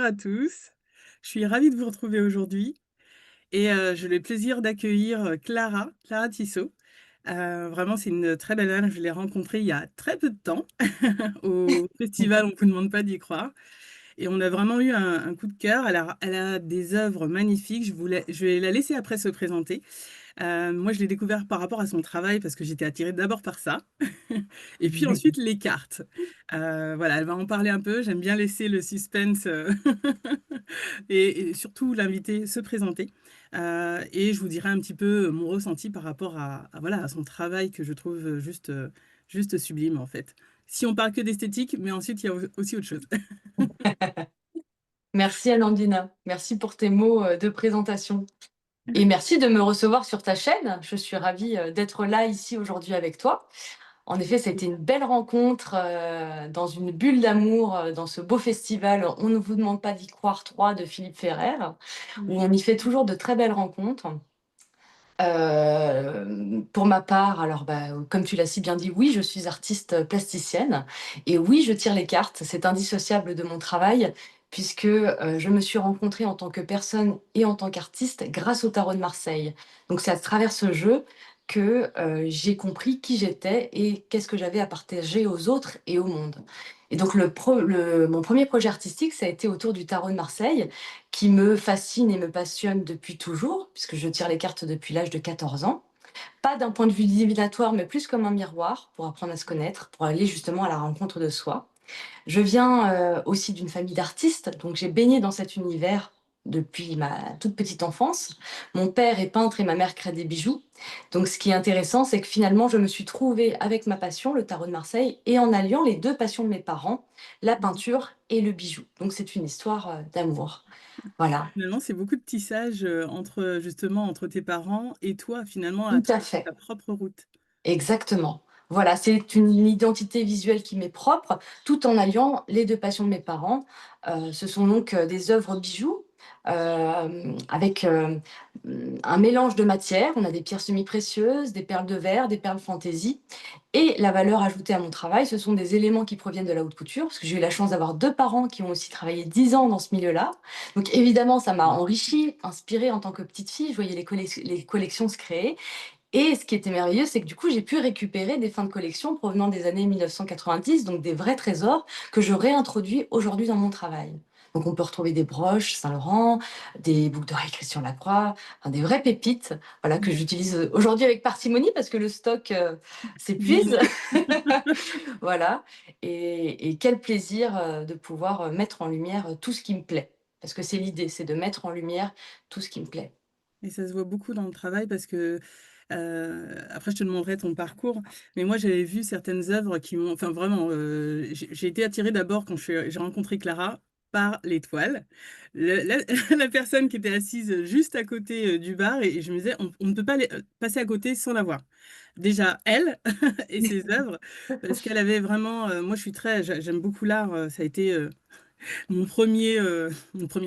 bonjour à tous. Je suis ravie de vous retrouver aujourd'hui et j'ai le plaisir d'accueillir, Clara Tissot. Vraiment, c'est une très belle âme. Je l'ai rencontrée il y a très peu de temps au festival On vous demande pas d'y croire et on a vraiment eu un coup de cœur. Elle a des œuvres magnifiques. Je vais la laisser après se présenter. Moi, je l'ai découvert par rapport à son travail parce que j'étais attirée d'abord par ça et puis ensuite les cartes. Voilà, elle va en parler un peu. J'aime bien laisser le suspense, et surtout l'inviter se présenter. Et je vous dirai un petit peu mon ressenti par rapport voilà, à son travail que je trouve juste sublime, en fait. Si on parle que d'esthétique, mais ensuite il y a aussi autre chose. Merci Alandina, merci pour tes mots de présentation et merci de me recevoir sur ta chaîne. Je suis ravie d'être là ici aujourd'hui avec toi. En effet, c'était une belle rencontre dans une bulle d'amour dans ce beau festival On ne vous demande pas d'y croire 3 de Philippe Ferrer, où Oui. on y fait toujours de très belles rencontres. Pour ma part, alors comme tu l'as si bien dit, oui, je suis artiste plasticienne et oui, je tire les cartes. C'est indissociable de mon travail puisque je me suis rencontrée en tant que personne et en tant qu'artiste grâce au Tarot de Marseille. Donc c'est à travers ce jeu que j'ai compris qui j'étais et qu'est-ce que j'avais à partager aux autres et au monde. Et donc mon premier projet artistique, ça a été autour du Tarot de Marseille qui me fascine et me passionne depuis toujours, puisque je tire les cartes depuis l'âge de 14 ans. Pas d'un point de vue divinatoire, mais plus comme un miroir pour apprendre à se connaître, pour aller justement à la rencontre de soi. Je viens aussi d'une famille d'artistes, donc j'ai baigné dans cet univers depuis ma toute petite enfance. Mon père est peintre et ma mère crée des bijoux. Donc ce qui est intéressant, c'est que finalement, je me suis trouvée avec ma passion, le tarot de Marseille, et en alliant les deux passions de mes parents, la peinture et le bijou. Donc c'est une histoire d'amour. Voilà, Finalement, c'est beaucoup de tissage, entre, justement, entre tes parents et toi, finalement, à tout à tracer ta fait. propre route. Exactement. Voilà, c'est une identité visuelle qui m'est propre, tout en alliant les 2 passions de mes parents. Ce sont donc, des œuvres bijoux, avec, un mélange de matières. On a des pierres semi-précieuses, des perles de verre, des perles fantaisie et la valeur ajoutée à mon travail, ce sont des éléments qui proviennent de la haute couture, parce que j'ai eu la chance d'avoir 2 parents qui ont aussi travaillé 10 ans dans ce milieu-là. Donc évidemment, ça m'a enrichie, inspirée en tant que petite fille. Je voyais les collections se créer et ce qui était merveilleux, c'est que du coup, j'ai pu récupérer des fins de collection provenant des années 1990, donc des vrais trésors que je réintroduis aujourd'hui dans mon travail. Donc on peut retrouver des broches Saint-Laurent, des boucles d'oreilles Christian Lacroix, enfin des vraies pépites, voilà, que j'utilise aujourd'hui avec parcimonie parce que le stock s'épuise. Diminue. Voilà. Et quel plaisir de pouvoir mettre en lumière tout ce qui me plaît. Parce que c'est l'idée, c'est de mettre en lumière tout ce qui me plaît. Et ça se voit beaucoup dans le travail parce que, après je te demanderai ton parcours, mais moi j'avais vu certaines œuvres qui m'ont enfin vraiment, j'ai été attirée d'abord quand j'ai rencontré Clara par l'étoile. La la personne qui était assise juste à côté, du bar et je me disais: «On ne peut pas passer à côté sans la voir». Déjà elle et ses œuvres parce qu'elle avait vraiment, moi je suis très j'aime beaucoup l'art, ça a été, mon premier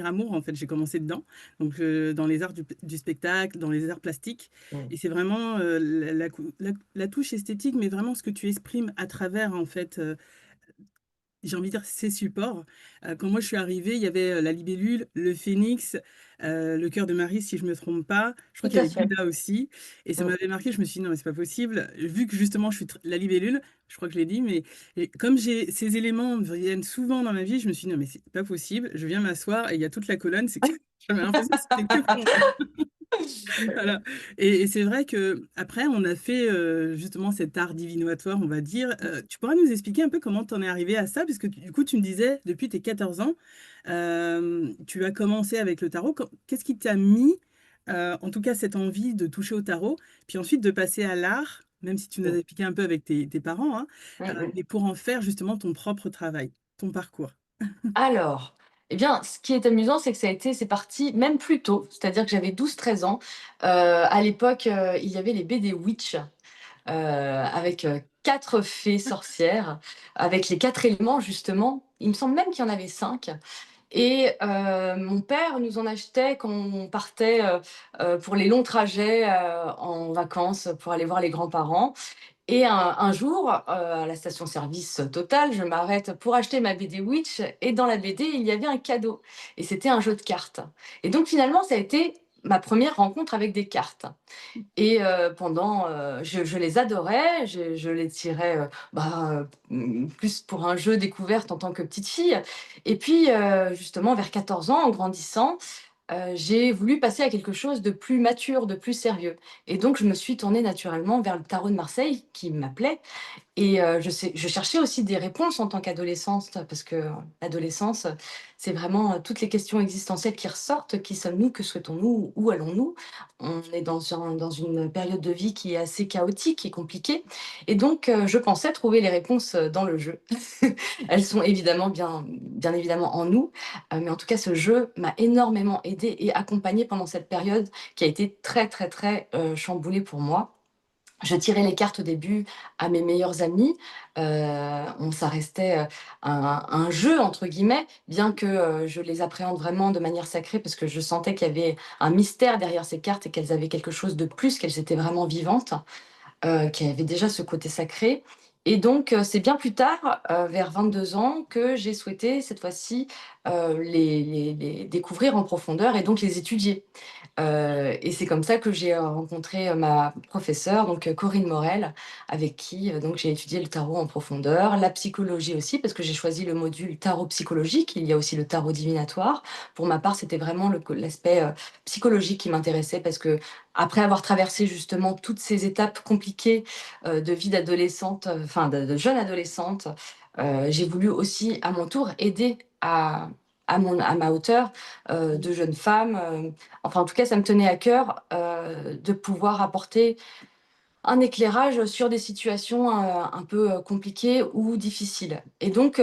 amour, en fait, j'ai commencé dedans, donc dans les arts du spectacle, dans les arts plastiques Mm. et c'est vraiment, la touche esthétique, mais vraiment ce que tu exprimes à travers, en fait, j'ai envie de dire ces supports. Quand moi je suis arrivée, il y avait, la libellule, le phénix, le cœur de Marie si je me trompe pas. Je crois Tout qu'il y à avait fait. Bouddha aussi et ça Mm. m'avait marqué. Je me suis dit: «Non mais c'est pas possible». Vu que justement je suis tr la libellule, je crois que je l'ai dit, mais et comme j'ai ces éléments me viennent souvent dans ma vie, je me suis dit: «Non mais c'est pas possible». Je viens m'asseoir et il y a toute la colonne, c'est que j'avais l'impression que c'était que pour moi. Voilà et c'est vrai qu'après on a fait, justement cet art divinatoire, on va dire. Tu pourrais nous expliquer un peu comment tu en es arrivé à ça? Parce que du coup, tu me disais depuis tes 14 ans, tu as commencé avec le tarot. Qu'est-ce qui t'a mis, en tout cas cette envie de toucher au tarot, puis ensuite de passer à l'art, même si tu nous as Mm. expliqué un peu avec tes parents, hein, Mm, mm. mais pour en faire justement ton propre travail, ton parcours? Alors, eh bien, ce qui est amusant, c'est que c'est parti même plus tôt, c'est-à-dire que j'avais 12, 13 ans. À l'époque, il y avait les BD Witch, avec 4 fées sorcières, avec les 4 éléments justement. Il me semble même qu'il y en avait 5. Et mon père nous en achetait quand on partait, pour les longs trajets, en vacances pour aller voir les grands-parents Et un jour, à la station-service Total, je m'arrête pour acheter ma BD Witch et dans la BD, il y avait un cadeau et c'était un jeu de cartes. Et donc finalement, ça a été ma première rencontre avec des cartes. Et pendant, je les adorais, je les tirais, plus pour un jeu découverte en tant que petite fille. Et puis, justement vers 14 ans, en grandissant, j'ai voulu passer à quelque chose de plus mature, de plus sérieux. Et donc je me suis tournée naturellement vers le tarot de Marseille qui m'appelait et je cherchais aussi des réponses en tant qu'adolescente, parce que l'adolescence, c'est vraiment, toutes les questions existentielles qui ressortent. Qui sommes-nous? Que souhaitons-nous? Où allons-nous? On est dans une période de vie qui est assez chaotique et compliquée et donc je pensais trouver les réponses, dans le jeu. Elles sont évidemment bien évidemment en nous, mais en tout cas ce jeu m'a énormément aidée et accompagnée pendant cette période qui a été très, très, très, chamboulée pour moi. Je tirais les cartes au début à mes meilleurs amis, ça restait, un «jeu» entre guillemets, bien que, je les appréhende vraiment de manière sacrée parce que je sentais qu'il y avait un mystère derrière ces cartes et qu'elles avaient quelque chose de plus, qu'elles étaient vraiment vivantes, qui avaient déjà ce côté sacré et donc c'est bien plus tard, vers 22 ans que j'ai souhaité cette fois-ci, les découvrir en profondeur et donc les étudier. Et c'est comme ça que j'ai, rencontré, ma professeure, donc Corinne Morel, avec qui, donc j'ai étudié le tarot en profondeur, la psychologie aussi, parce que j'ai choisi le module tarot psychologique. Il y a aussi le tarot divinatoire. Pour ma part, c'était vraiment l'aspect, psychologique qui m'intéressait parce que après avoir traversé justement toutes ces étapes compliquées, de vie d'adolescente, enfin de jeune adolescente, j'ai voulu aussi à mon tour aider à ma hauteur, de jeunes femmes, enfin, en tout cas, ça me tenait à cœur, de pouvoir apporter un éclairage sur des situations, un peu, compliquées ou difficiles. Et donc,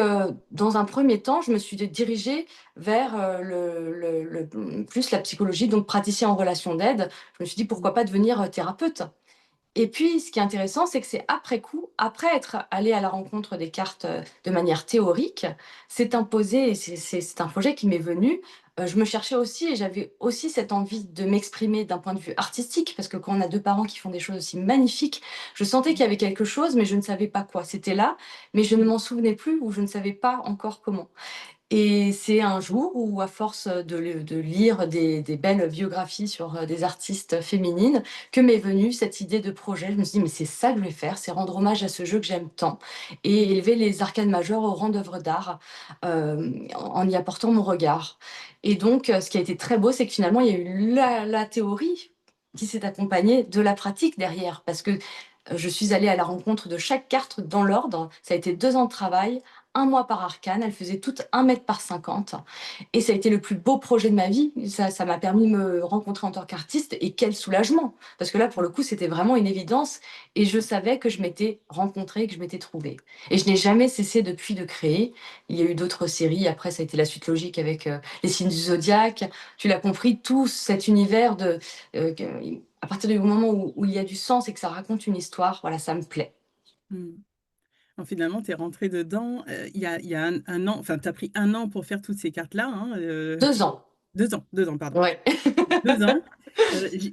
dans un premier temps, je me suis dirigée vers, plus la psychologie, donc praticien en relation d'aide. Je me suis dit: «Pourquoi pas devenir, thérapeute?» Et puis, ce qui est intéressant, c'est que c'est après coup, après être allée à la rencontre des cartes, de manière théorique, c'est imposé et c'est un projet qui m'est venu. Je me cherchais aussi et j'avais aussi cette envie de m'exprimer d'un point de vue artistique, parce que quand on a 2 parents qui font des choses aussi magnifiques, je sentais qu'il y avait quelque chose, mais je ne savais pas quoi. C'était là, mais je ne m'en souvenais plus ou je ne savais pas encore comment. Et c'est un jour où, à force de lire des belles biographies sur des artistes féminines, que m'est venue cette idée de projet. Je me suis dit, mais c'est ça que je vais faire, c'est rendre hommage à ce jeu que j'aime tant et élever les arcanes majeures au rang d'œuvre d'art en y apportant mon regard. Et donc, ce qui a été très beau, c'est que finalement, il y a eu la théorie qui s'est accompagnée de la pratique derrière, parce que je suis allée à la rencontre de chaque carte dans l'ordre. Ça a été 2 ans de travail, 1 mois par arcane. Elles faisaient toutes 1 mètre par 50 et ça a été le plus beau projet de ma vie. Ça m'a permis de me rencontrer en tant qu'artiste et quel soulagement! Parce que là, pour le coup, c'était vraiment une évidence et je savais que je m'étais rencontrée, que je m'étais trouvée et je n'ai jamais cessé depuis de créer. Il y a eu d'autres séries, après ça a été la suite logique avec, les signes du zodiaque. Tu l'as compris, tout cet univers de, que à partir du moment où il y a du sens et que ça raconte une histoire, voilà, ça me plaît. Mmh. Alors finalement, tu es rentrée dedans, il y a un an, enfin, tu as pris un an pour faire toutes ces cartes-là, hein, 2 ans, 2 ans, pardon. ouais. 2 ans.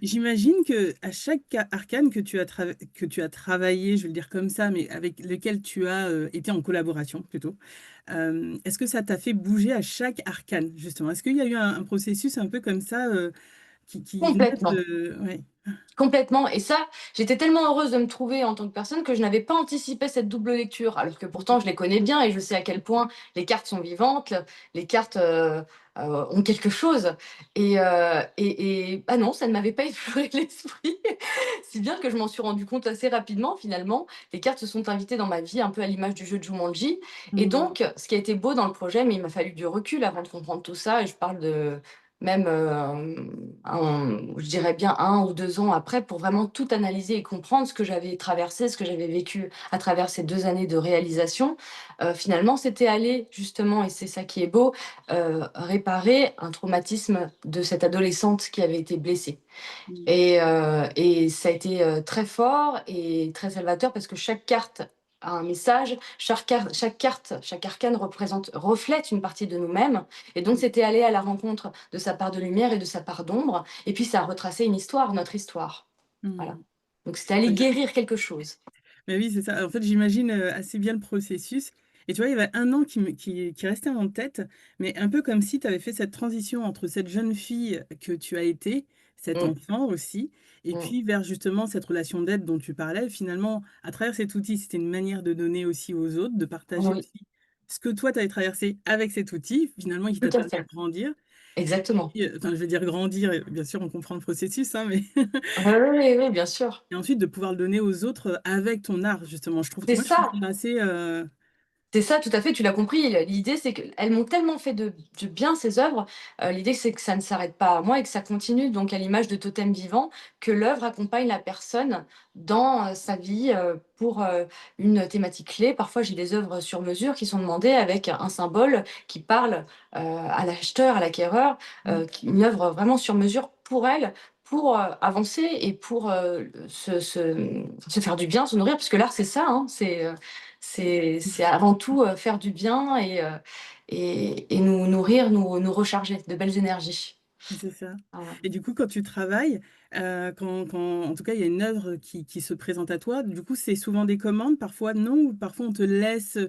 J'imagine qu'à chaque arcane que tu as travaillé, je vais le dire comme ça, mais avec lequel tu as, été en collaboration plutôt, est-ce que ça t'a fait bouger à chaque arcane justement? Est-ce qu'il y a eu un processus un peu comme ça, qui venait Complètement. de ouais. Complètement et ça, j'étais tellement heureuse de me trouver en tant que personne que je n'avais pas anticipé cette double lecture. Alors que pourtant je les connais bien et je sais à quel point les cartes sont vivantes, les cartes, ont quelque chose et ah non, ça ne m'avait pas effleuré l'esprit. Si bien que je m'en suis rendu compte assez rapidement finalement. Les cartes se sont invitées dans ma vie un peu à l'image du jeu de Jumanji et Mmh. donc ce qui a été beau dans le projet, mais il m'a fallu du recul avant de comprendre tout ça et je parle de même, je dirais bien 1 ou 2 ans après pour vraiment tout analyser et comprendre ce que j'avais traversé, ce que j'avais vécu à travers ces 2 années de réalisation. Finalement, c'était aller justement et c'est ça qui est beau, réparer un traumatisme de cette adolescente qui avait été blessée. Mmh. Et ça a été, très fort et très salvateur parce que chaque carte a un message, chaque arcane reflète une partie de nous-mêmes et donc c'était aller à la rencontre de sa part de lumière et de sa part d'ombre et puis ça a retracé une histoire, notre histoire. Voilà. Mmh. Donc c'était aller C'est-à-dire guérir quelque chose. Bah oui, c'est ça. En fait, j'imagine, assez bien le processus et tu vois, il y avait un nom qui restait en tête, mais un peu comme si tu avais fait cette transition entre cette jeune fille que tu as été, cet Mmh, enfant aussi, et mmh. puis vers justement cette relation d'aide dont tu parlais. Finalement, à travers cet outil, c'était une manière de donner aussi aux autres, de partager Oui, aussi ce que toi, tu avais traversé avec cet outil, finalement, qui tout t'a à permis fait. de grandir. Et Exactement. puis, enfin, je veux dire grandir, bien sûr, on comprend le processus, hein, mais Oui, oui, oui, oui, bien sûr. et ensuite de pouvoir le donner aux autres, avec ton art justement. C'est Je trouve ça. ça assez, C'est ça, tout à fait, tu l'as compris. L'idée, c'est qu'elles m'ont tellement fait de bien ces œuvres, l'idée, c'est que ça ne s'arrête pas à moi et que ça continue, donc à l'image de totem vivant, que l'œuvre accompagne la personne dans, sa vie, pour, une thématique clé. Parfois, j'ai des œuvres sur mesure qui sont demandées avec un symbole qui parle, à l'acheteur, à l'acquéreur, mmh, qui une œuvre vraiment sur mesure pour elle, pour, avancer et pour, se faire du bien, se nourrir. Parce que l'art, c'est ça, hein, c'est avant tout, faire du bien et nous nourrir, nous recharger de belles énergies. c'est ça. Voilà. Et du coup, quand tu travailles, quand en tout cas, il y a une œuvre qui se présente à toi, du coup, c'est souvent des commandes, parfois non, ou parfois on te laisse,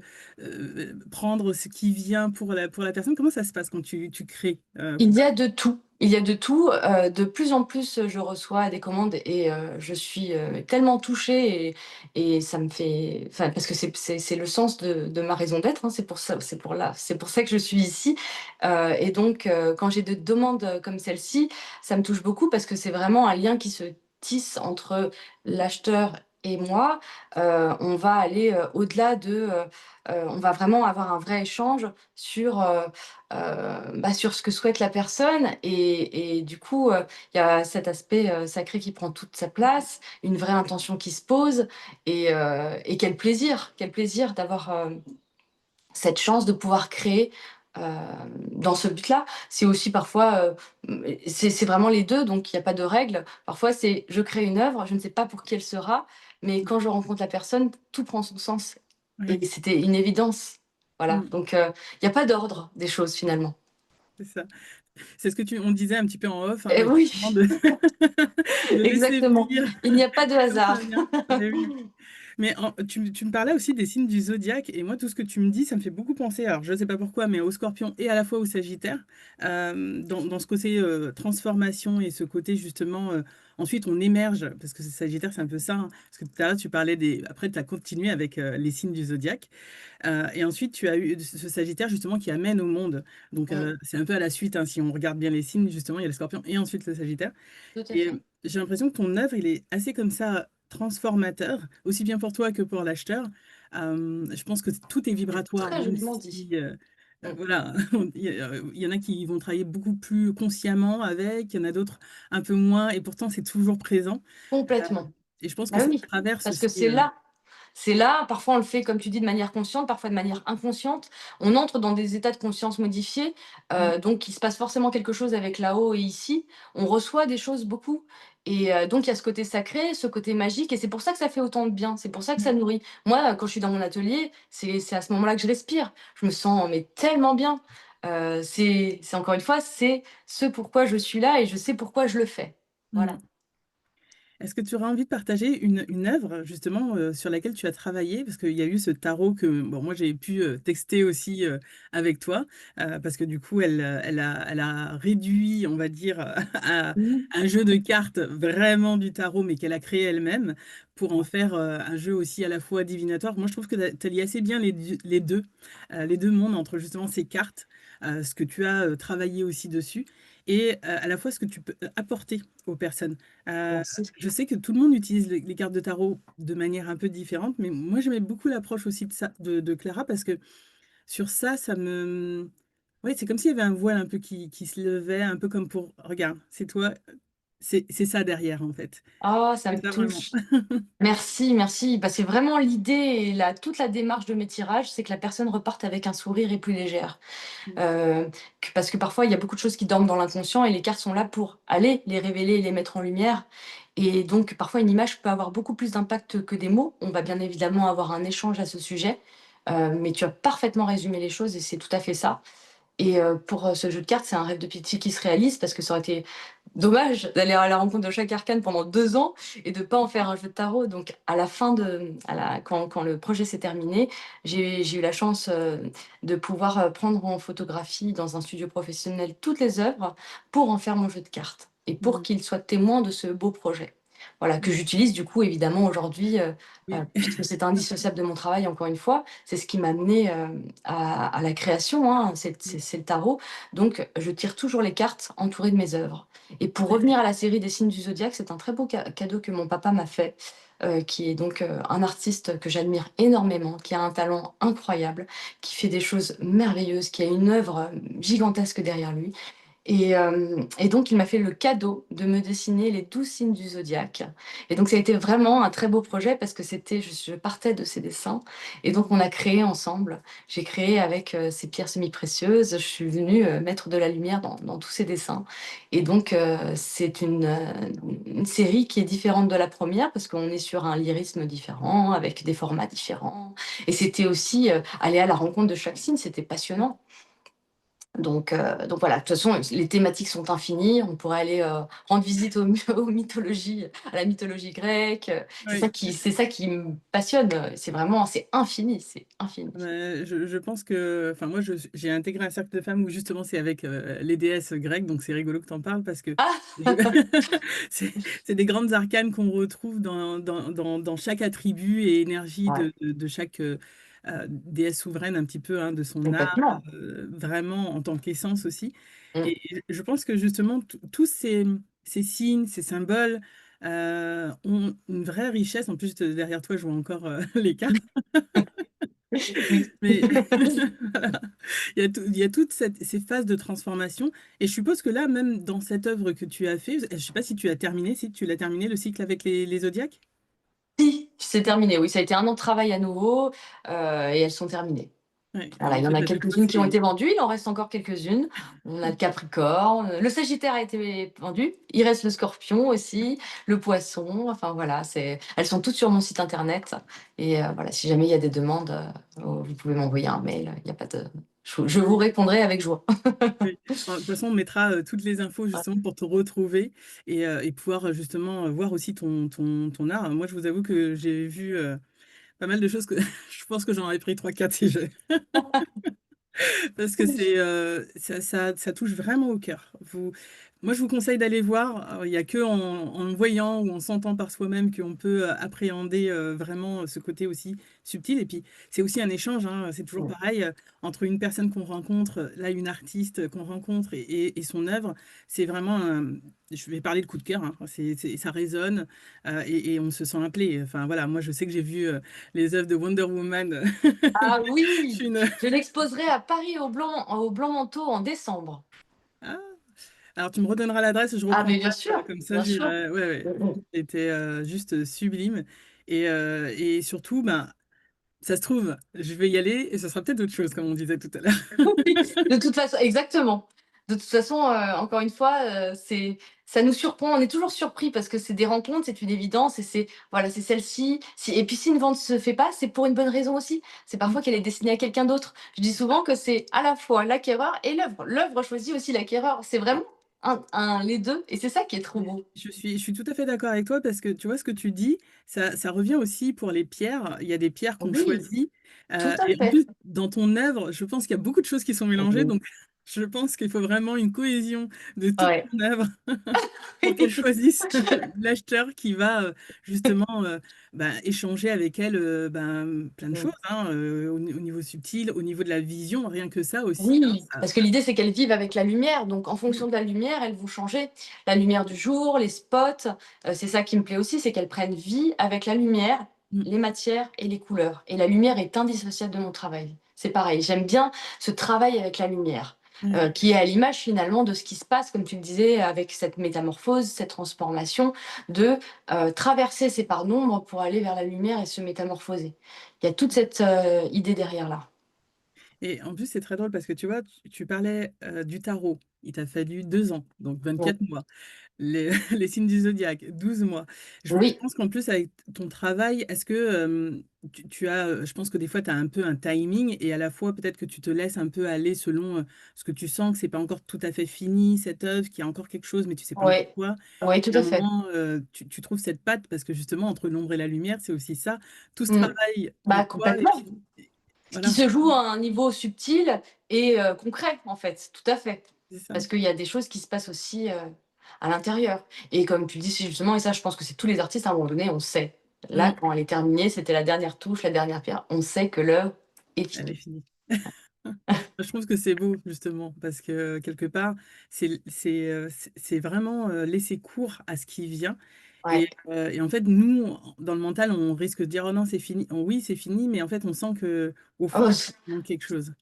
prendre ce qui vient pour la personne? Comment ça se passe quand tu crées, Il pour y a de tout. Il y a de tout, de plus en plus, je reçois des commandes et je suis, tellement touchée et ça me fait enfin, parce que c'est le sens de ma raison d'être, hein. C'est pour ça que je suis ici, et donc quand j'ai des demandes, comme celle-ci, ça me touche beaucoup parce que c'est vraiment un lien qui se tisse entre l'acheteur et moi. On va aller, au-delà on va vraiment avoir un vrai échange sur, bah, sur ce que souhaite la personne et du coup, il y a cet aspect, sacré qui prend toute sa place, une vraie intention qui se pose et quel plaisir d'avoir, cette chance de pouvoir créer, dans ce but-là. C'est aussi parfois, c'est vraiment les 2 donc il y a pas de règle. Parfois c'est je crée une œuvre, je ne sais pas pour qui elle sera, mais quand je rencontre la personne, tout prend son sens ouais, et c'était une évidence. Voilà, mmh, donc il y a pas d'ordre des choses finalement. c'est ça. C'est ce que tu on disait un petit peu en off, Et hein, oui, effectivement de de laisser exactement. fluire Il n'y a pas de comme hasard. ça vient. Mais oui. Mais tu me parlais aussi des signes du zodiaque et moi, tout ce que tu me dis, ça me fait beaucoup penser, alors je ne sais pas pourquoi, mais au Scorpion et à la fois au Sagittaire, dans ce côté transformation et ce côté justement, ensuite on émerge, parce que Sagittaire, c'est un peu ça, hein, parce que tout à l'heure, tu parlais des... Après, tu as continué avec les signes du zodiaque. Et ensuite, tu as eu ce Sagittaire justement qui amène au monde. Donc, Mmh, c'est un peu à la suite, hein, si on regarde bien les signes, justement, il y a le Scorpion et ensuite le Sagittaire. tout à Et fait. j'ai l'impression que ton œuvre, il est assez comme ça transformateur, aussi bien pour toi que pour l'acheteur. Je pense que tout est vibratoire, Très même joliment dit. si, Mmh, voilà, il y en a qui vont travailler beaucoup plus consciemment avec, il y en a d'autres un peu moins, et pourtant c'est toujours présent. Euh, complètement. et je pense que Bah ça oui, traverse parce que aussi. c'est là, parfois on le fait comme tu dis de manière consciente, parfois de manière inconsciente. On entre dans des états de conscience modifiés, Mm, donc il se passe forcément quelque chose avec là-haut et ici. On reçoit des choses beaucoup et donc il y a ce côté sacré, ce côté magique et c'est pour ça que ça fait autant de bien, c'est pour ça que mm, ça nourrit. Moi, quand je suis dans mon atelier, c'est à ce moment-là que je respire. Je me sens mais tellement bien. C'est encore une fois, c'est ce pourquoi je suis là et je sais pourquoi je le fais. Voilà. mm. Est-ce que tu aurais envie de partager une œuvre justement, sur laquelle tu as travaillé? Parce qu'il y a eu ce tarot que, bon, moi j'ai pu, tester aussi, avec toi, parce que du coup elle a réduit, on va dire, à Mmh. un jeu de cartes vraiment du tarot, mais qu'elle a créé elle-même pour en faire, un jeu aussi à la fois divinatoire. Moi je trouve que tu as lié assez bien les 2 mondes entre justement ces cartes, ce que tu as, travaillé aussi dessus et à la fois ce que tu peux, apporter aux personnes. Heu Merci. je sais que tout le monde utilise les cartes de tarot de manière un peu différente, mais moi j'aimais beaucoup l'approche aussi de ça, de Clara, parce que sur ça, ça me... Ouais, c'est comme s'il y avait un voile un peu qui se levait, un peu comme pour: «Regarde, c'est toi, c'est ça derrière en fait». Ah, ça C'est me ça vraiment. touche. Merci, merci. Bah, c'est vraiment l'idée et toute la démarche de mes tirages, c'est que la personne reparte avec un sourire et plus légère. Mmh, Parce que parfois, il y a beaucoup de choses qui dorment dans l'inconscient et les cartes sont là pour aller les révéler et les mettre en lumière. Et donc, parfois, une image peut avoir beaucoup plus d'impact que des mots. On va bien évidemment avoir un échange à ce sujet, mais tu as parfaitement résumé les choses et c'est tout à fait ça. Et pour ce jeu de cartes, c'est un rêve de petite fille qui se réalise parce que ça aurait été Dommage d'aller à la rencontre de chaque arcane pendant 2 ans et de pas en faire un jeu de tarot. Donc à la fin quand le projet s'est terminé, j'ai eu la chance, de pouvoir, prendre en photographie dans un studio professionnel toutes les œuvres pour en faire mon jeu de cartes et pour Mmh. qu'ils soient témoins de ce beau projet. Voilà, que j'utilise du coup évidemment aujourd'hui, Oui. puisque c'est indissociable de mon travail encore une fois. C'est ce qui m'a amenée, à la création, hein, c'est le tarot. Donc je tire toujours les cartes entourées de mes œuvres. Et pour revenir à la série des signes du zodiaque, c'est un très beau cadeau que mon papa m'a fait, qui est donc un artiste que j'admire énormément, qui a un talent incroyable, qui fait des choses merveilleuses, qui a une œuvre gigantesque derrière lui. Et donc, il m'a fait le cadeau de me dessiner les 12 signes du zodiaque. Et donc, ça a été vraiment un très beau projet parce que je partais de ses dessins. Et donc, on a créé ensemble. J'ai créé avec ces pierres semi-précieuses. Je suis venue mettre de la lumière dans tous ces dessins. Et donc, c'est une série qui est différente de la première parce qu'on est sur un lyrisme différent, avec des formats différents. Et c'était aussi aller à la rencontre de chaque signe. C'était passionnant. Donc voilà, de toute façon, les thématiques sont infinies. On pourrait aller rendre visite aux mythologies, à la mythologie grecque. Oui. C'est ça qui me passionne. C'est vraiment, c'est infini, c'est infini. Je pense que, enfin moi j'ai intégré un cercle de femmes où justement c'est avec les déesses grecques, donc c'est rigolo que tu en parles parce que Ah, je- c'est c'est des grandes arcanes qu'on retrouve dans chaque attribut et énergie ouais, de chaque déesse souveraine un petit peu, hein, de son art, complètement. vraiment en tant qu'essence aussi. Mm. Et je pense que justement tous ces signes, ces symboles ont une vraie richesse. En plus, derrière toi, je vois encore les cartes. Oui. Mais voilà. Il y a toutes ces phases de transformation. Et je suppose que là, même dans cette œuvre que tu as fait, je ne sais pas si tu as terminé, si tu l'as terminé, le cycle avec les zodiaques? Si, c'est terminé. Oui, ça a été un an de travail à nouveau et elles sont terminées. Ouais. Voilà, En il y en fait, a à chaque fois, quelques-unes qui ont c'est... été vendues, il en reste encore quelques-unes. On a le Capricorne, le Sagittaire a été vendu, il reste le Scorpion aussi, le Poisson, enfin voilà, elles sont toutes sur mon site internet. Et voilà, si jamais il y a des demandes, vous pouvez m'envoyer un mail, il n'y a pas de... Je vous répondrai avec joie. Oui. De toute façon, on mettra toutes les infos justement pour te retrouver et pouvoir justement voir aussi ton art. Moi, je vous avoue que j'ai vu pas mal de choses que je pense que j'en aurais pris trois quatre si je... Parce que ça touche vraiment au cœur. Moi, je vous conseille d'aller voir. Il n'y a que en voyant ou en sentant par soi-même qu'on peut appréhender vraiment ce côté aussi subtil. Et puis, c'est aussi un échange, hein. C'est toujours pareil entre une personne qu'on rencontre, là, une artiste qu'on rencontre et son œuvre. C'est vraiment je vais parler de coup de cœur, hein. Ça résonne et on se sent appelé. Enfin, voilà, moi, je sais que j'ai vu les œuvres de Wonder Woman. Ah Je oui, suis une, je l'exposerai à Paris au Blanc Manteau en décembre. Ah, alors tu me redonneras l'adresse, je Ah reprends mais bien note, sûr, comme ça bien sûr. j'irai. Ouais, ouais. C'était juste sublime. Et surtout, ben, ça se trouve, je vais y aller et ce sera peut-être autre chose, comme on disait tout à l'heure. Oui, de toute façon, exactement. De toute façon, encore une fois, ça nous surprend. On est toujours surpris parce que c'est des rencontres, c'est une évidence et c'est voilà, c'est celle-ci. Et puis si une vente se fait pas, c'est pour une bonne raison aussi. C'est parfois qu'elle est destinée à quelqu'un d'autre. Je dis souvent que c'est à la fois l'acquéreur et l'œuvre. L'œuvre choisit aussi l'acquéreur. C'est vraiment les deux et c'est ça qui est trop beau. Je suis tout à fait d'accord avec toi parce que tu vois ce que tu dis, ça revient aussi pour les pierres. Il y a des pierres qu'on Oui, choisit. tout à Et en fait. plus, dans ton œuvre, je pense qu'il y a beaucoup de choses qui sont mélangées. Donc, je pense qu'il faut vraiment une cohésion de toute Ouais. ton œuvre pour qu'elle choisisse l'acheteur qui va justement ben, échanger avec elle ben, plein de choses, hein, au niveau subtil, au niveau de la vision, rien que ça aussi, hein, Oui, parce que l'idée, c'est qu'elles vivent avec la lumière. Donc, en Mm, fonction de la lumière, elles vont changer. La lumière du jour, les spots. C'est ça qui me plaît aussi, c'est qu'elles prennent vie avec la lumière, mm, les matières et les couleurs. Et la lumière est indissociable de mon travail. C'est pareil. J'aime bien ce travail avec la lumière, ouais. qui est à l'image finalement de ce qui se passe, comme tu le disais, avec cette métamorphose, cette transformation, de traverser ces parts d'ombre pour aller vers la lumière et se métamorphoser. Il y a toute cette idée derrière là. Et en plus, c'est très drôle parce que tu vois, tu parlais du tarot. Il t'a fallu 2 ans, donc Oui. 24 mois. Les, les signes du zodiaque, 12 mois. Je Oui, pense qu'en plus, avec ton travail, est-ce que tu as, je pense que des fois, tu as un peu un timing et à la fois, peut-être que tu te laisses un peu aller selon ce que tu sens que c'est pas encore tout à fait fini, cette œuvre, qu'il y a encore quelque chose, mais tu sais pas oui, encore quoi. oui, tout Et à un à fait. moment, tu trouves cette patte parce que justement, entre l'ombre et la lumière, c'est aussi ça. Tout ce Mmh. travail en Bah, toi, et complètement. puis, Qui voilà, se joue à un niveau subtil et concret, en fait, tout à fait. c'est ça. Parce qu'il y a des choses qui se passent aussi, à l'intérieur et comme tu dis, c'est justement et ça, je pense que c'est tous les artistes, à un moment donné, on sait. Là, Mm, quand elle est terminée, c'était la dernière touche, la dernière pierre, on sait que l'œuvre est elle est finie. finie. Je trouve que c'est beau justement parce que quelque part, c'est vraiment laisser cours à ce qui vient. Ouais. Et en fait, nous, dans le mental, on risque de dire: «Oh non, c'est fini». Oui, c'est fini, mais en fait, on sent que au Oh, fond, il manque quelque chose.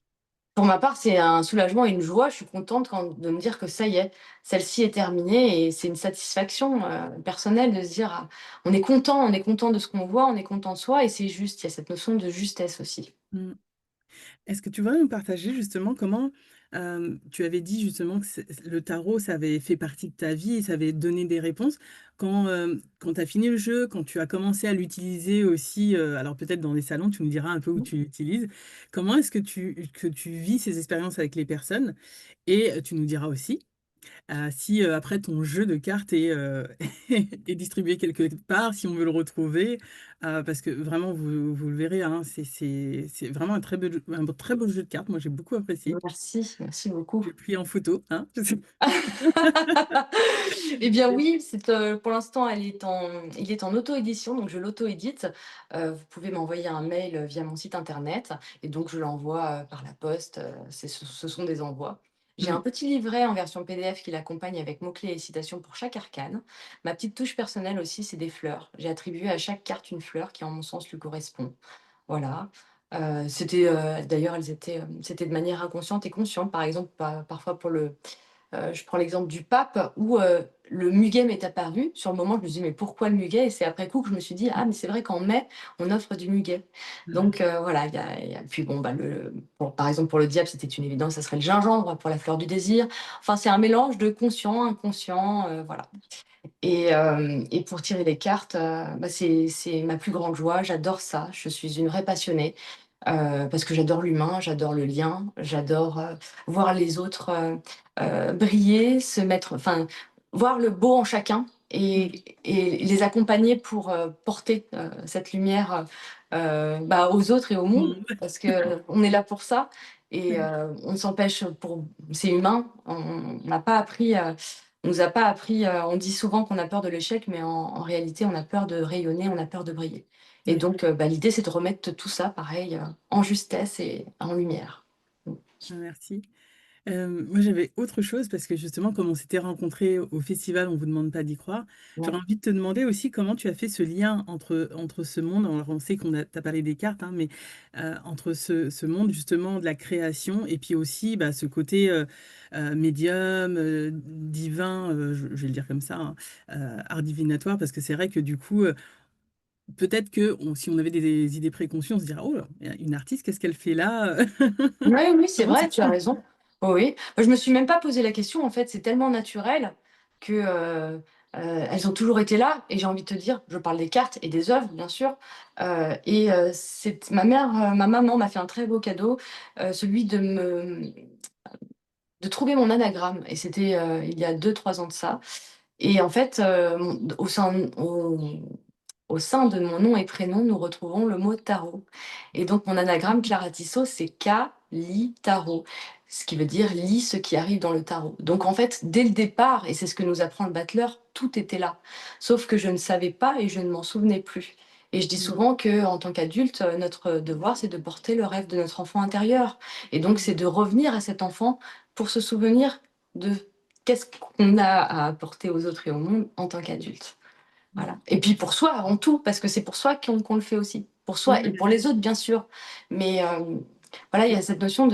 pour ma part, c'est un soulagement et une joie. Je suis contente de me dire que ça y est, celle-ci est terminée et c'est une satisfaction, personnelle de se dire: «Ah, on est content de ce qu'on voit, on est content de soi» et c'est juste. Il y a cette notion de justesse aussi. Mmh. Est-ce que tu voudrais nous partager justement comment, tu avais dit justement que le tarot, ça avait fait partie de ta vie et ça avait donné des réponses. Quand tu as fini le jeu, quand tu as commencé à l'utiliser aussi, alors peut-être dans les salons, tu me diras un peu où tu l'utilises. Comment est-ce que tu vis ces expériences avec les personnes? Et tu nous diras aussi, si, après ton jeu de cartes est, est distribué quelque part, si on veut le retrouver, parce que vraiment vous le verrez, hein, c'est vraiment un très beau jeu de cartes. Moi, j'ai beaucoup apprécié. Merci, merci beaucoup. J'ai pris en photo, hein. Eh bien oui, pour l'instant, il est en auto-édition, donc je l'auto-édite. Vous pouvez m'envoyer un mail, via mon site internet et donc je l'envoie, par la poste, ce sont des envois. J'ai un Mmh, petit livret en version PDF qui l'accompagne avec mots-clés et citations pour chaque arcane. Ma petite touche personnelle aussi, c'est des fleurs. J'ai attribué à chaque carte une fleur qui, en mon sens, lui correspond. Voilà. D'ailleurs, c'était de manière inconsciente et consciente. Par exemple, parfois je prends l'exemple du pape où, le muguet m'est apparu. Sur le moment, je me dis: «Mais pourquoi le muguet?» et c'est après coup que je me suis dit: «Ah mais c'est vrai qu'en mai, on offre du muguet». mmh, Donc voilà, il y a puis bon, bah, par exemple, pour le diable, c'était une évidence, ça serait le gingembre, pour la fleur du désir. Enfin, c'est un mélange de conscient, inconscient, voilà et pour tirer les cartes, bah, c'est ma plus grande joie. J'adore ça. Je suis une vraie passionnée. Parce que j'adore l'humain, j'adore le lien, j'adore, voir les autres, briller, voir le beau en chacun mmh, et les accompagner pour, porter, cette lumière, bah, aux autres et au au monde. monde. Parce qu'on est là pour ça et Oui, on s'empêche pour c'est humain, on n'a pas appris, on nous a pas appris, on dit souvent qu'on a peur de l'échec, mais en réalité, on a peur de rayonner, on a peur de briller. Et oui. donc, bah, l'idée, c'est de remettre tout ça pareil, en justesse et en lumière. Mmh. Ah, merci. Moi, j'avais autre chose parce que justement, comme on s'était rencontrés au festival On vous demande pas d'y croire, Ouais. j'aurais envie de te demander aussi comment tu as fait ce lien entre ce monde, alors on sait qu'on a tu parlé des cartes, hein, mais entre ce monde justement de la création et puis aussi, bah, ce côté, médium, divin, je vais le dire comme ça, hein, art divinatoire parce que c'est vrai que du coup, peut-être que si on avait des idées préconçues, on se dirait: «Oh là, une artiste, qu'est-ce qu'elle fait là?» Oui, oui, c'est Comment ça vrai, se tu as passe? raison. Oui, oui. Je me suis même pas posé la question, en fait, c'est tellement naturel que, elles ont toujours été là et j'ai envie de te dire, je parle des cartes et des œuvres, bien sûr, c'est ma maman m'a fait un très beau cadeau, celui de trouver mon anagramme et c'était, il y a 2 3 ans de ça et en fait, au sein de mon nom et prénom, nous retrouvons le mot tarot et donc mon anagramme Clara Tissot, c'est K-Li Tarot, ce qui veut dire: «Lis ce qui arrive dans le tarot». Donc en fait, dès le départ et c'est ce que nous apprend le battleur, tout était là. Sauf que je ne savais pas et je ne m'en souvenais plus et je dis Mmh, souvent qu'en tant qu'adulte, notre devoir, c'est de porter le rêve de notre enfant intérieur et donc c'est mmh, de revenir à cet enfant pour se souvenir de qu'est-ce qu'on a à apporter aux autres et au monde en tant qu'adulte. Voilà. mmh. Et puis pour soi avant tout, parce que c'est pour soi qu'on le fait aussi. Pour soi et Oui, pour les autres, bien sûr. Mais voilà, il y a cette notion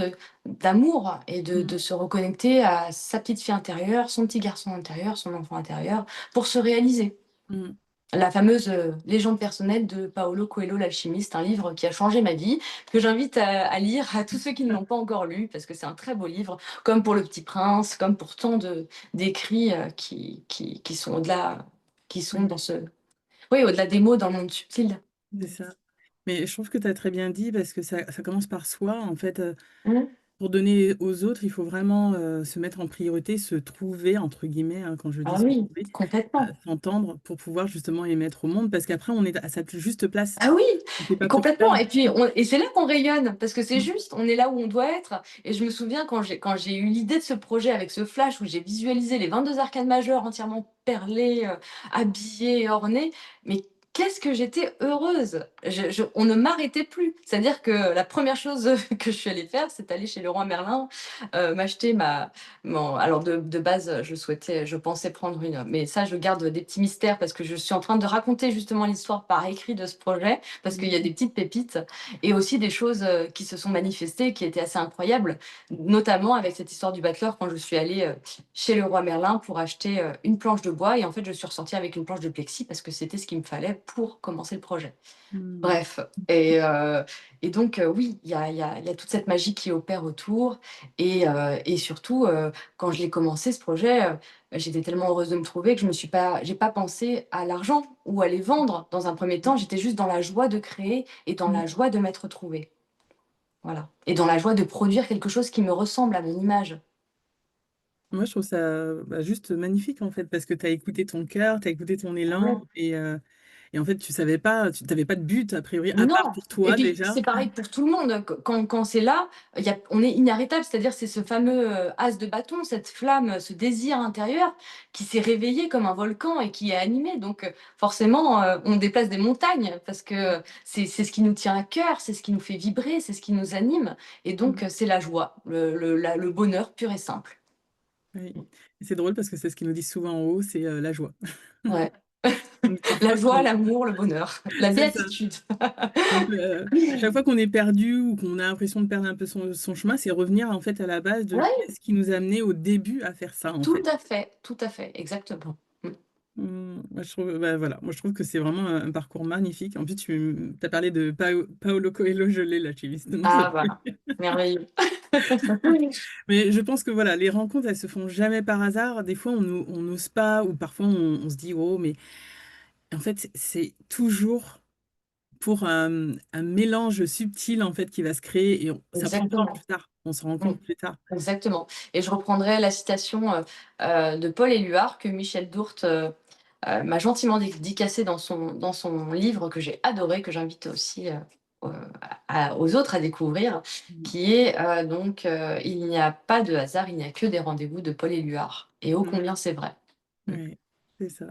d'amour et mmh, de se reconnecter à sa petite fille intérieure, son petit garçon intérieur, son enfant intérieur, pour se réaliser. mmh. la fameuse, Légende personnelle de Paolo Coelho l'alchimiste, un livre qui a changé ma vie, que j'invite à lire à tous ceux qui ne l'ont pas encore lu, parce que c'est un très beau livre, comme pour Le Petit Prince, comme pour tant d'écrits, qui sont au-delà, qui sont Ouais, dans ce oui, au-delà des mots, dans le monde subtil. c'est ça. Mais je trouve que tu as très bien dit parce que ça commence par soi. En fait, Mmh. pour donner aux autres, il faut vraiment se mettre en priorité, se trouver, entre guillemets, hein, quand je dis Ah se oui, trouver, complètement. s'entendre pour pouvoir justement émettre au monde. Parce qu'après, on est à sa juste place. Ah oui, On fait et pas pour ça. complètement, et puis c'est là qu'on rayonne parce que c'est Mm, juste, on est là où on doit être, et je me souviens quand j'ai eu l'idée de ce projet avec ce flash où j'ai visualisé les 22 arcades majeures entièrement perlées, habillées et ornées, mais qu'est-ce que j'étais heureuse! On ne m'arrêtait plus. C'est-à-dire que la première chose, que je suis allée faire, c'est aller chez Leroy Merlin, m'acheter ma mon alors de base, je pensais prendre une, mais ça je garde des petits mystères parce que je suis en train de raconter justement l'histoire par écrit de ce projet, parce qu'il y a mm, des petites pépites et aussi des choses, qui se sont manifestées, qui étaient assez incroyables, notamment avec cette histoire du battleur quand je suis allée, chez Leroy Merlin pour acheter, une planche de bois, et en fait je suis ressortie avec une planche de plexi parce que c'était ce qu'il me fallait pour commencer le projet. mm. Bref, et donc oui, il y a toute cette magie qui opère autour, et surtout, quand je l'ai commencé ce projet, j'étais tellement heureuse de me trouver que j'ai pas pensé à l'argent ou à les vendre dans un premier temps. J'étais juste dans la joie de créer et dans Mm. la joie de m'être trouvée. Voilà, et dans la joie de produire quelque chose qui me ressemble à mon image. Moi, je trouve ça juste magnifique, en fait, parce que tu as écouté ton cœur, tu as écouté ton Ah élan, ouais. et en fait, tu savais pas, tu n'avais pas de but, a priori, à part Non, pour et toi puis déjà. c'est pareil pour tout le monde. Quand c'est là, on est inarrêtable, c'est-à-dire c'est ce fameux, as de bâton, cette flamme, ce désir intérieur qui s'est réveillé comme un volcan et qui est animé. Donc, forcément, on déplace des montagnes parce que c'est ce qui nous tient à cœur, c'est ce qui nous fait vibrer, c'est ce qui nous anime, et donc, Mm. c'est la joie, le bonheur pur et simple. Oui. Et c'est drôle parce que c'est ce qu'ils nous disent souvent en haut, c'est la joie. Ouais. Donc La parfois, joie, l'amour, le bonheur, la c'est ça. béatitude. Donc à chaque fois qu'on est perdu ou qu'on a l'impression de perdre un peu son chemin, c'est revenir en fait à la base de Ouais, qu'est-ce qui nous a amené au début à faire ça en fait. tout à fait, exactement. Mmh. Moi, je trouve, voilà, moi je trouve que c'est vraiment un parcours magnifique. En plus, tu as parlé de Paolo Coelho, je l'ai là, chez lui. Donc ça Ah voilà, merveilleux. Mais je pense que voilà, les rencontres, elles se font jamais par hasard. Des fois, on n'ose pas, ou parfois on se dit, oh, mais en fait, c'est toujours pour un mélange subtil en fait qui va se créer et ça prend forme Exactement. plus tard. On se rend Mmh. compte plus tard. Exactement, et je reprendrai la citation, de Paul Éluard que Michel Dourte, m'a gentiment dédicacée dans son livre que j'ai adoré, que j'invite aussi, aux aux autres à découvrir, Mmh. qui est, donc, «Il n'y a pas de hasard, il n'y a que des rendez-vous» de Paul Éluard, et ô Mmh. combien c'est vrai. Mmh. Ouais, c'est ça.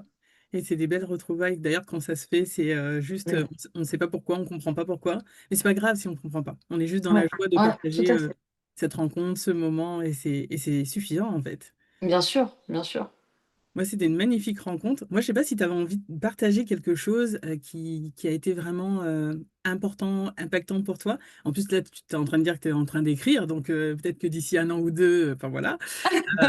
Et c'est des belles retrouvailles. D'ailleurs, quand ça se fait, c'est juste, Mmh. on ne sait pas pourquoi, on comprend pas pourquoi, mais c'est pas grave si on comprend pas. On est juste dans Ouais, la joie de ouais, tout partager à fait. cette rencontre, ce moment, et c'est suffisant en fait. Bien sûr, bien sûr. Moi, c'était une magnifique rencontre. Moi, je sais pas si tu avais envie de partager quelque chose, qui a été vraiment, important, impactant pour toi. En plus, là, tu es en train de dire que tu es en train d'écrire, donc peut-être que d'ici 1 an ou 2, enfin voilà, heu,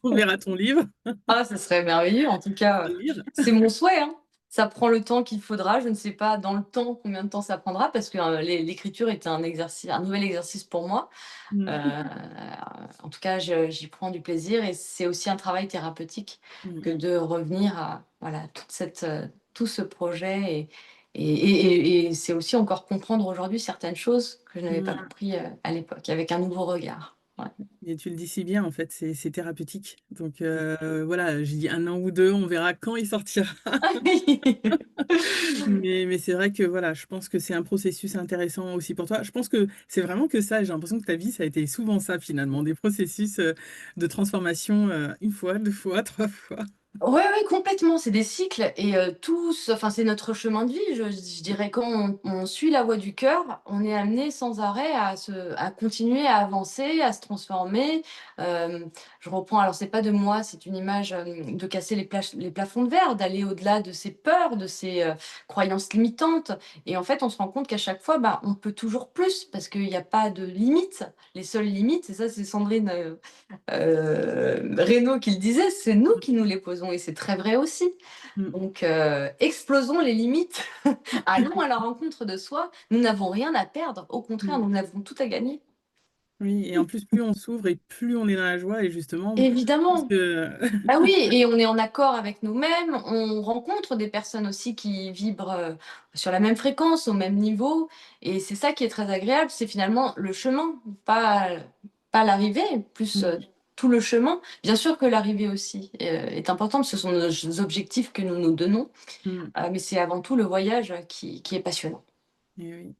on verra ton livre, Ah, ce serait merveilleux. En tout à cas, lire. c'est mon souhait, hein. Ça prend le temps qu'il faudra. Je ne sais pas dans le temps combien de temps ça prendra parce que, l'écriture est un nouvel exercice pour moi. Heu, Mmh. En tout cas, je j'y prends du plaisir, et c'est aussi un travail thérapeutique Mmh. que de revenir à, voilà, tout ce projet, et c'est aussi encore comprendre aujourd'hui certaines choses que je n'avais pas Mmh. compris, à l'époque, avec un nouveau regard. Ouais. Et tu le dis si bien, en fait, c'est thérapeutique. Donc voilà, j'ai dit 1 an ou 2, on verra quand il sortira. Mais c'est vrai que voilà, je pense que c'est un processus intéressant aussi pour toi. Je pense que c'est vraiment que ça. J'ai l'impression que ta vie, ça a été souvent ça finalement, des processus de transformation 1 fois, 2 fois, 3 fois. Ouais, ouais, complètement, c'est des cycles, et tous, enfin, c'est notre chemin de vie. Je dirais quand on suit la voie du cœur, on est amené sans arrêt à continuer à avancer, à se transformer. Je reprends, alors c'est pas de moi, c'est une image, de casser les plafonds de verre, d'aller au-delà de ses peurs, de ses, croyances limitantes, et en fait, on se rend compte qu'à chaque fois, bah, on peut toujours plus parce qu'il y a pas de limite. Les seules limites, et ça, c'est Sandrine, Reynaud qui le disait, c'est nous qui nous les posons raison et c'est très vrai aussi. Mmh. Donc, explosons les limites, allons à la rencontre de soi. Nous n'avons rien à perdre, au contraire, Mmh. nous n'avons tout à gagner. Oui et en plus, plus on s'ouvre et plus on est dans la joie et justement, je pense Évidemment! que Bah oui, et on est en accord avec nous-mêmes, on rencontre des personnes aussi qui vibrent, sur la même fréquence, au même niveau et c'est ça qui est très agréable, c'est finalement le chemin, pas l'arrivée, plus, mmh, tout le chemin. Bien sûr que l'arrivée aussi, est importante, ce sont nos objectifs que nous nous donnons, mmh mais c'est avant tout le voyage, qui est passionnant. et oui.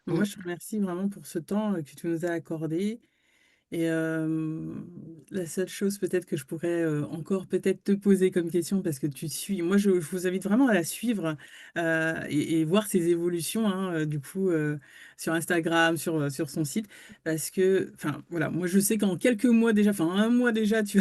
Moi, Mmh. je te remercie vraiment pour ce temps, que tu nous as accordé et la seule chose peut-être que je pourrais, encore peut-être te poser comme question parce que tu suis moi je vous invite vraiment à la suivre, et voir ses évolutions, hein, du coup, sur Instagram, sur son site parce que enfin, voilà, moi je sais qu'en quelques mois déjà, enfin un mois déjà, tu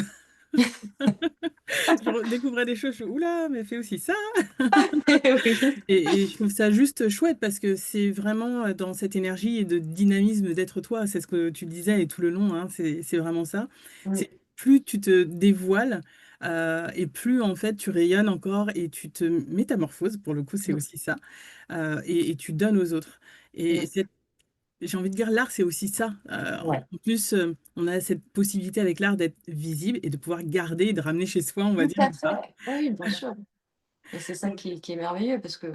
je redécouvrais des choses, je fais: «Ouh là, mais elle fait aussi ça!» Oui. Et je trouve ça juste chouette parce que c'est vraiment, dans cette énergie et de dynamisme d'être toi. C'est ce que tu disais et tout le long, hein, c'est vraiment ça. Mmh, C'est plus tu te dévoiles, et plus en fait tu rayonnes encore et tu te métamorphoses, pour le coup, c'est mmh, aussi ça, et tu donnes aux autres. Et mmh. cette j'ai envie de dire l'art, c'est aussi ça. Ouais. En plus, on a cette possibilité avec l'art d'être visible et de pouvoir garder et de ramener chez soi, on va Tout dire, à ou pas. fait. Oui, bien sûr. Et c'est ça Donc qui est merveilleux parce que,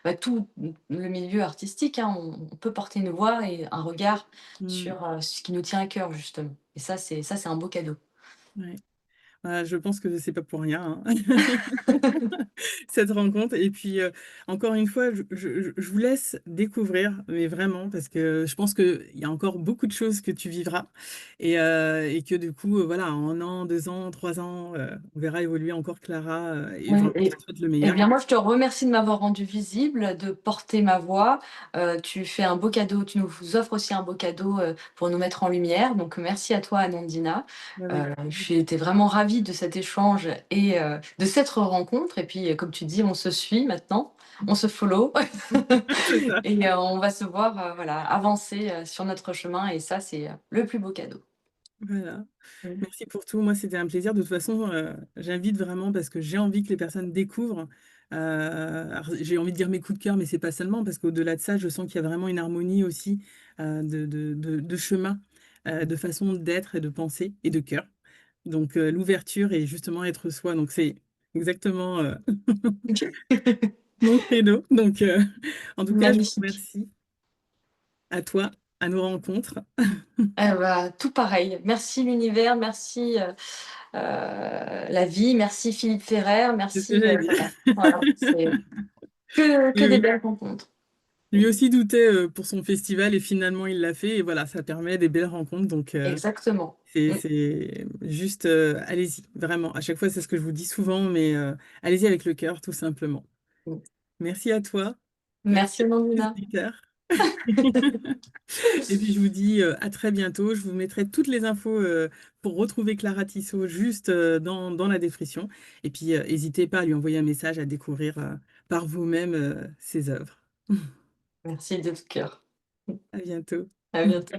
bah, tout le milieu artistique, hein, on peut porter une voix et un regard mmh, sur, ce qui nous tient à cœur justement. Et ça c'est un beau cadeau. ouais. Je pense que c'est pas pour rien, hein. Cette rencontre et puis, encore une fois, je vous laisse découvrir, mais vraiment parce que je pense qu'il y a encore beaucoup de choses que tu vivras et que du coup, voilà, en 1 an, 2 ans, 3 ans, on verra évoluer encore Clara, et Oui vraiment je te souhaite le et meilleur. bien moi je te remercie de m'avoir rendue visible, de porter ma voix. Tu fais un beau cadeau, tu nous offres aussi un beau cadeau, pour nous mettre en lumière. Donc merci à toi Anandina. Avec J'ai été vraiment ravie de cet échange et de cette rencontre et puis, comme tu dis, on se suit maintenant, on se follow c'est ça. et on va se voir, voilà, avancer, sur notre chemin et ça c'est, le plus beau cadeau. Voilà. Mmh. Merci pour tout. Moi, c'était un plaisir. De toute façon, j'invite vraiment parce que j'ai envie que les personnes découvrent. Alors j'ai envie de dire mes coups de cœur, mais c'est pas seulement parce qu'au-delà de ça, je sens qu'il y a vraiment une harmonie aussi, de chemin, de façon d'être et de penser et de cœur. Donc, l'ouverture et justement être soi. Donc c'est exactement, mon credo. Donc, en tout cas, je vous Magnifique. remercie à toi, à nos rencontres. Bah, tout pareil. Merci l'univers, merci, la vie, merci Philippe Ferrer, C'est ce que merci, j'allais dire. voilà, c'est que Oui, des oui. belles rencontres. Lui aussi doutait, pour son festival et finalement il l'a fait et voilà, ça permet des belles rencontres donc Exactement. Mmh, c'est juste, allez-y, vraiment. À chaque fois, c'est ce que je vous dis souvent, mais allez-y avec le cœur, tout simplement. mmh. Merci à toi, merci Merci à tous les Amandina. auditeurs et puis je vous dis, à très bientôt. Je vous mettrai toutes les infos, pour retrouver Clara Tissot juste, dans la description et puis, hésitez pas à lui envoyer un message, à découvrir, par vous-même, ses œuvres. Merci de tout cœur. À bientôt. À bientôt.